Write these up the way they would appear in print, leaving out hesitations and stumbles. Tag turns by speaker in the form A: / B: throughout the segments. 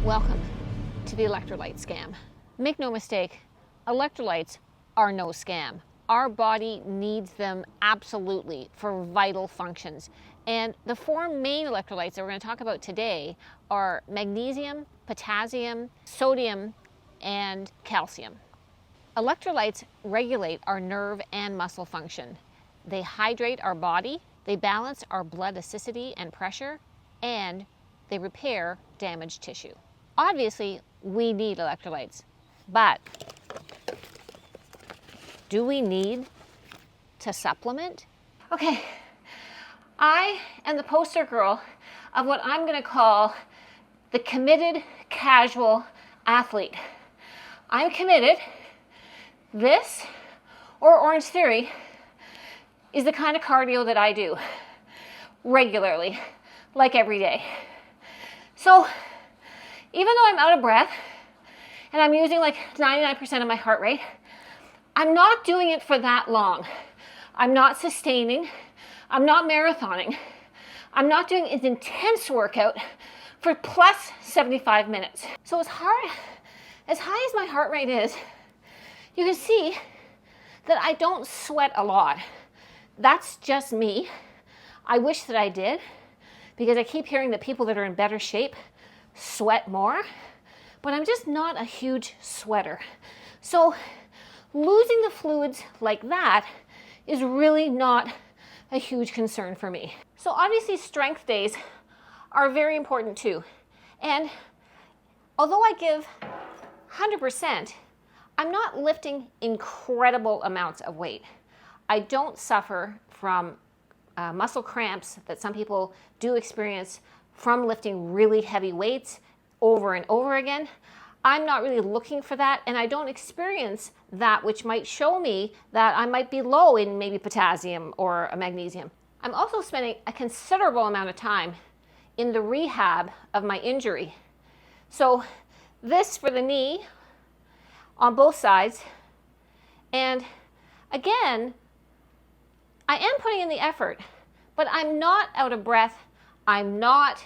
A: Welcome to the electrolyte scam. Make no mistake, electrolytes are no scam. Our body needs them absolutely for vital functions. And the four main electrolytes that we're going to talk about today are magnesium, potassium, sodium, and calcium. Electrolytes regulate our nerve and muscle function. They hydrate our body, they balance our blood acidity and pressure, and they repair damaged tissue. Obviously, we need electrolytes, but do we need to supplement? Okay, I am the poster girl of what I'm going to call the committed casual athlete. I'm committed. This, or Orange Theory, is the kind of cardio that I do regularly, like every day. So, even though I'm out of breath and I'm using like 99% of my heart rate, I'm not doing it for that long. I'm not sustaining. I'm not marathoning. I'm not doing an intense workout for plus 75 minutes. So as high as my heart rate is, you can see that I don't sweat a lot. That's just me. I wish that I did, because I keep hearing that people that are in better shape sweat more, but I'm just not a huge sweater. So losing the fluids like that is really not a huge concern for me. So obviously strength days are very important too. And although I give 100%, I'm not lifting incredible amounts of weight. I don't suffer from muscle cramps that some people do experience from lifting really heavy weights over and over again. I'm not really looking for that, and I don't experience that, which might show me that I might be low in maybe potassium or a magnesium. I'm also spending a considerable amount of time in the rehab of my injury. So this for the knee on both sides, and again, I am putting in the effort, but I'm not out of breath. I'm not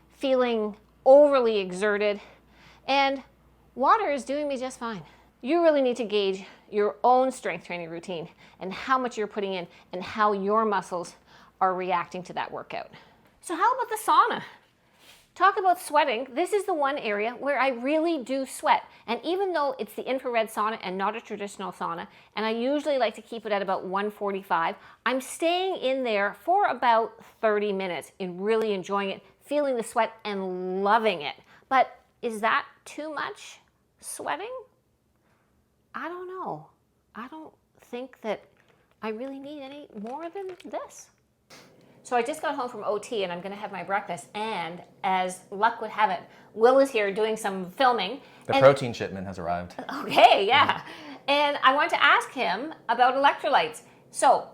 A: feeling overly exerted, and water is doing me just fine. You really need to gauge your own strength training routine and how much you're putting in and how your muscles are reacting to that workout. So how about the sauna? Talk about sweating. This is the one area where I really do sweat. And even though it's the infrared sauna and not a traditional sauna, and I usually like to keep it at about 145, I'm staying in there for about 30 minutes and really enjoying it, feeling the sweat and loving it. But is that too much sweating? I don't know. I don't think that I really need any more than this. So I just got home from OT and I'm going to have my breakfast, and as luck would have it, Will is here doing some filming.
B: The protein shipment has arrived.
A: Okay, yeah. And I want to ask him about electrolytes. So,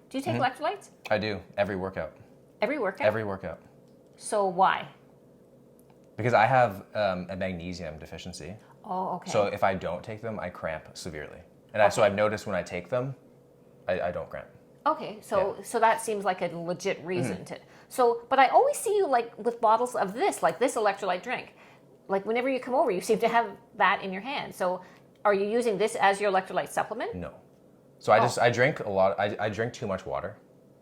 A: do you take electrolytes?
B: I do, every workout.
A: Every workout?
B: Every workout.
A: So why?
B: Because I have a magnesium deficiency.
A: Oh, okay.
B: So if I don't take them, I cramp severely. And so I've noticed when I take them, I don't cramp.
A: Okay, so that seems like a legit reason to. So, but I always see you like with bottles of this, like this electrolyte drink. Like whenever you come over, you seem to have that in your hand. So, are you using this as your electrolyte supplement?
B: No. So I drink a lot. I drink too much water.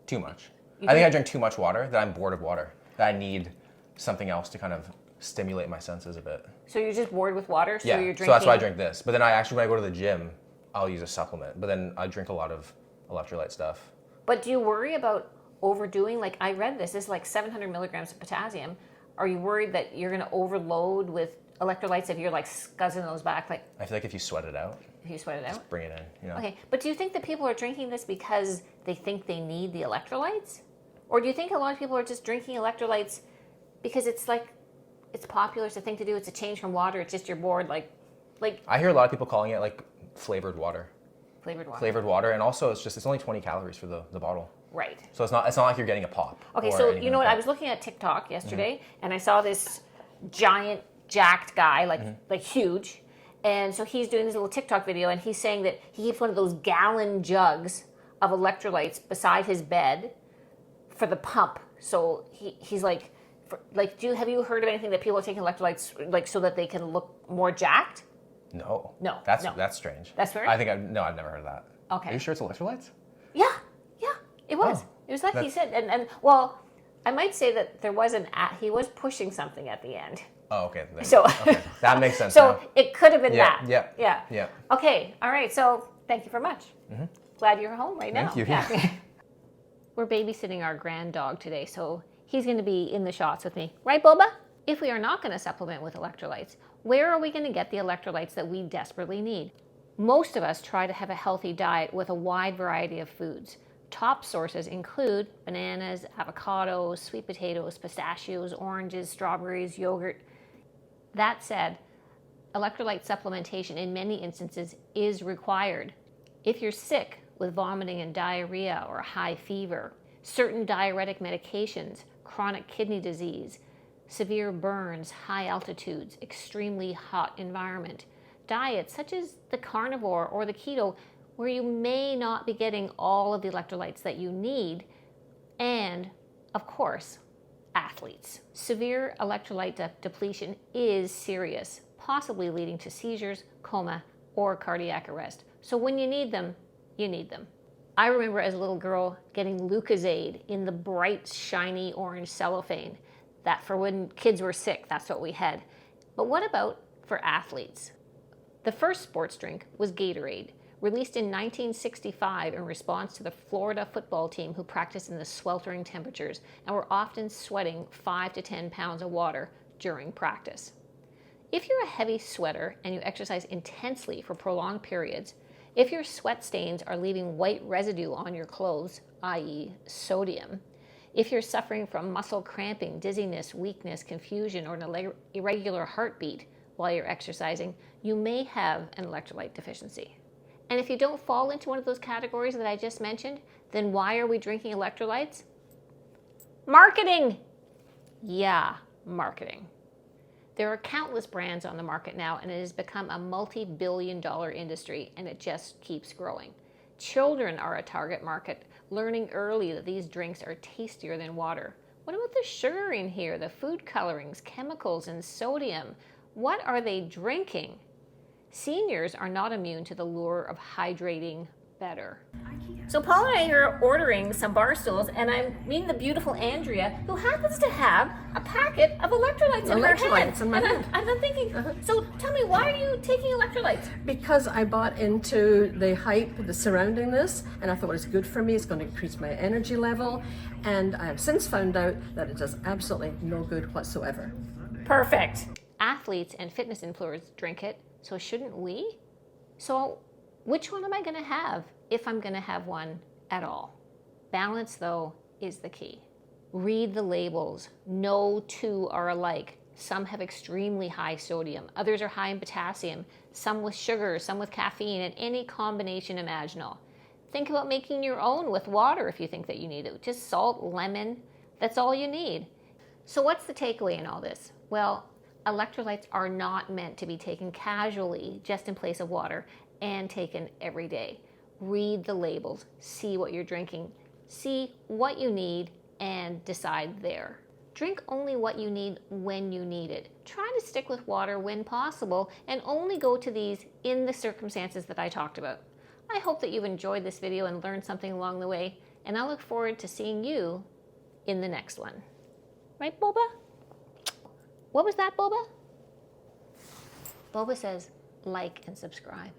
B: Too much. I think I drink too much water that I'm bored of water. That I need something else to kind of stimulate my senses a bit.
A: So you're just bored with water? So
B: yeah.
A: You're drinking...
B: So that's why I drink this. But then I actually, when I go to the gym, I'll use a supplement. But then I drink a lot of electrolyte stuff.
A: But do you worry about overdoing? Like I read this is like 700 milligrams of potassium. Are you worried that you're going to overload with electrolytes if you're like scuzzing those back? Like
B: I feel like if you sweat it out.
A: If you sweat it out?
B: Just bring it in, you know.
A: Okay, but do you think that people are drinking this because they think they need the electrolytes? Or do you think a lot of people are just drinking electrolytes because it's like, it's popular, it's a thing to do, it's a change from water, it's just you're bored, like...
B: I hear a lot of people calling it like flavored water.
A: Flavored water,
B: and also it's only 20 calories for the bottle.
A: Right.
B: So it's not like you're getting a pop.
A: Okay, so you know what? I was looking at TikTok yesterday, and I saw this giant, jacked guy, like huge, and so he's doing this little TikTok video, and he's saying that he keeps one of those gallon jugs of electrolytes beside his bed for the pump. So he's like Have you heard of anything that people are taking electrolytes like so that they can look more jacked?
B: No.
A: No.
B: That's strange.
A: That's weird?
B: I've never heard of that.
A: Okay.
B: Are you sure it's electrolytes?
A: Yeah, it was.
B: Oh,
A: It was like he said, and well, I might say that there was he was pushing something at the end.
B: Oh, okay. Then,
A: So
B: okay. That makes sense.
A: So
B: now.
A: it could have been
B: Yeah,
A: that.
B: yeah,
A: Yeah.
B: yeah.
A: Okay. All right. So thank you very much. Glad you're home right now.
B: Thank you.
A: Yeah. We're babysitting our grand dog today, so he's going to be in the shots with me, right, Boba? If we are not going to supplement with electrolytes, where are we going to get the electrolytes that we desperately need? Most of us try to have a healthy diet with a wide variety of foods. Top sources include bananas, avocados, sweet potatoes, pistachios, oranges, strawberries, yogurt. That said, electrolyte supplementation in many instances is required. If you're sick with vomiting and diarrhea or high fever, certain diuretic medications, chronic kidney disease, severe burns, high altitudes, extremely hot environment, diets such as the carnivore or the keto, where you may not be getting all of the electrolytes that you need, and, of course, athletes. Severe electrolyte depletion is serious, possibly leading to seizures, coma, or cardiac arrest. So when you need them, you need them. I remember as a little girl getting Lucozade in the bright, shiny orange cellophane. That for when kids were sick, that's what we had. But what about for athletes? The first sports drink was Gatorade, released in 1965 in response to the Florida football team who practiced in the sweltering temperatures and were often sweating 5 to 10 pounds of water during practice. If you're a heavy sweater and you exercise intensely for prolonged periods, if your sweat stains are leaving white residue on your clothes, i.e. sodium, if you're suffering from muscle cramping, dizziness, weakness, confusion, or an irregular heartbeat while you're exercising, you may have an electrolyte deficiency. And if you don't fall into one of those categories that I just mentioned, then why are we drinking electrolytes? Marketing! Yeah, marketing. There are countless brands on the market now, and it has become a multi-billion-dollar industry, and it just keeps growing. Children are a target market, learning early that these drinks are tastier than water. What about the sugar in here, the food colorings, chemicals, and sodium? What are they drinking? Seniors are not immune to the lure of hydrating better. So Paul and I are ordering some bar stools, and I'm meeting the beautiful Andrea, who happens to have a packet of electrolytes in her hand.
C: In my hand.
A: And I'm thinking, so tell me, why are you taking electrolytes?
C: Because I bought into the hype that's surrounding this, and I thought it's good for me, it's going to increase my energy level, and I have since found out that it does absolutely no good whatsoever.
A: Perfect. Athletes and fitness influencers drink it, so shouldn't we? So which one am I going to have if I'm going to have one at all? Balance, though, is the key. Read the labels. No two are alike. Some have extremely high sodium. Others are high in potassium. Some with sugar, some with caffeine, and any combination imaginable. Think about making your own with water if you think that you need it. Just salt, lemon, that's all you need. So what's the takeaway in all this? Well, electrolytes are not meant to be taken casually, just in place of water, and taken every day. Read the labels, see what you're drinking, see what you need, and decide there. Drink only what you need when you need it. Try to stick with water when possible, and only go to these in the circumstances that I talked about. I hope that you've enjoyed this video and learned something along the way, and I look forward to seeing you in the next one. Right, Boba? What was that, Boba? Boba says, like and subscribe.